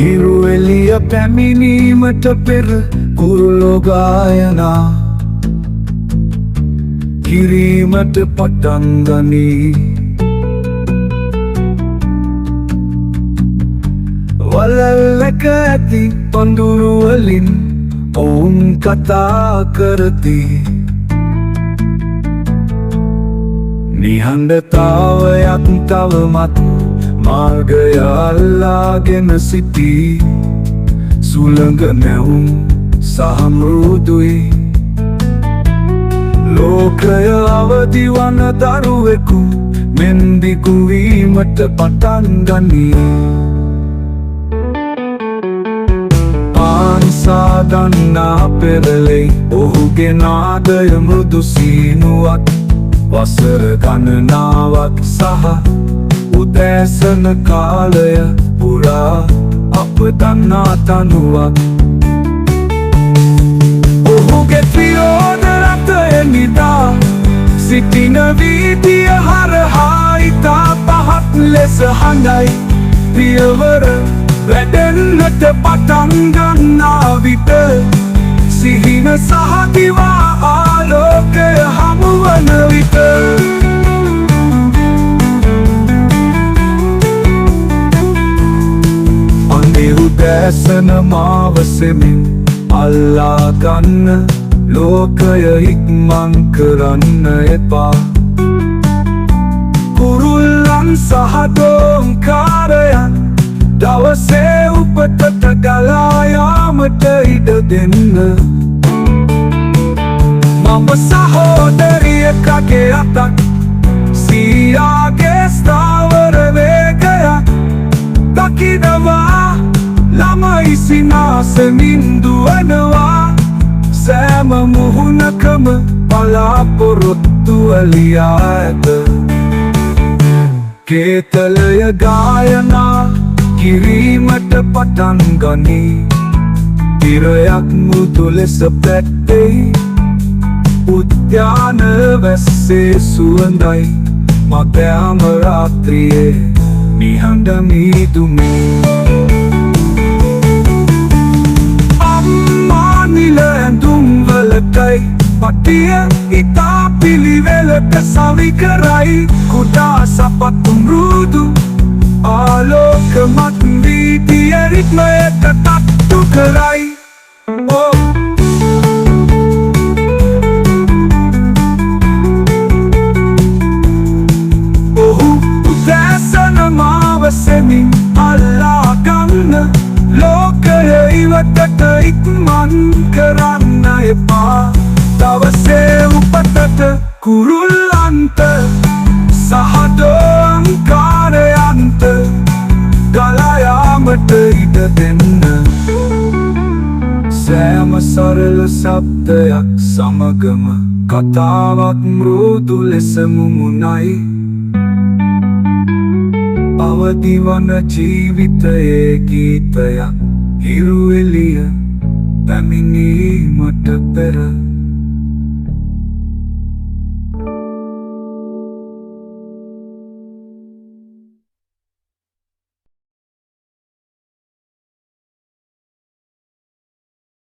හිරු එළිය පැමිණීමට පෙර කුරුලෝ ගායනා කිරීමට පටන් ගනී. වලල්ලක ඇති පඳුරු වලින් ඔවුන් කතා කරති. නිහඬතාවයක් තවමත් මාර්ගය අල්ලාගෙන සිටී. සුළඟ නැවුම් සහ මෘදුයි. ලෝකය අවදි වන දරුවෙකු මෙන් දිගු වීමට පටන් ගනී. පාන්සා දන්නා පෙරළෙයි ඔහුගේ නාදය මෘදු සීනුවක්. වසර ගණනාවක් සහ උදෑසන කාලය පුරා අප දන්නා තනුවක්. ඔහුගේ ත්‍රියෝද රථය නිදා සිටින වීදිය හරහා ඉතා පහත් ලෙස හඬයි. පියවර වැඩෙන්නට පටන් ගන්නා විට සිහින සහ දිවා ආලෝකය හමුවන විට අනේ උදෑසන මාව සෙමින් අල්ලා ගන්න. ලෝකය ඉක්මන් කරන්න එපා. කුරුල්ලන් සහ දෝංකාරයන් දවසේ උපතට ගලා යාමට ඉඩ දෙන්න. මම සහෝදරියකගේ අතක් සීයාගේ ස්ථාවර වේගයක් දකිනවා. ළමයි සිනාසෙමින් දුවනවා. සෑම මුහුණකම බලාපොරොත්තු ලියා ඇත. කේතලය ගායනා කිරීමට පටන් ගනී. තිරයක් මෘදු ලෙස පැත්තෙයි. උද්‍යාන වැස්සේ සුවඳයි. මධ්‍යම රාත්‍රියේ නිහඬ මීදුමේ අම්මා නිල ඇඳුම් වලටයි පටිය ඉතා පිළිවෙලට සවි කරයි. කුඩා සපත්තු මෘදු ආලෝකමත් වීදිය රිද්මයට තට්ටු කරයි. ඔහු උදෑසන මාව සෙමින් අල්ලා ගන්න. ලෝකය ඉවතට ඉක්මන් කරන්න එපා. දවසේ උපතට කුරුල්ලන්ට සහ දෝංකාරයන්ට ගලා යාමට ඉඩ දෙන්න. සෑම සරල ශබ්දයක් සමගම කතාවක් මෘදු ලෙස මුමුණයි. අවදි වන ජීවිතයේ ගීතයක් හිරු එළිය පැමිණීමට පෙර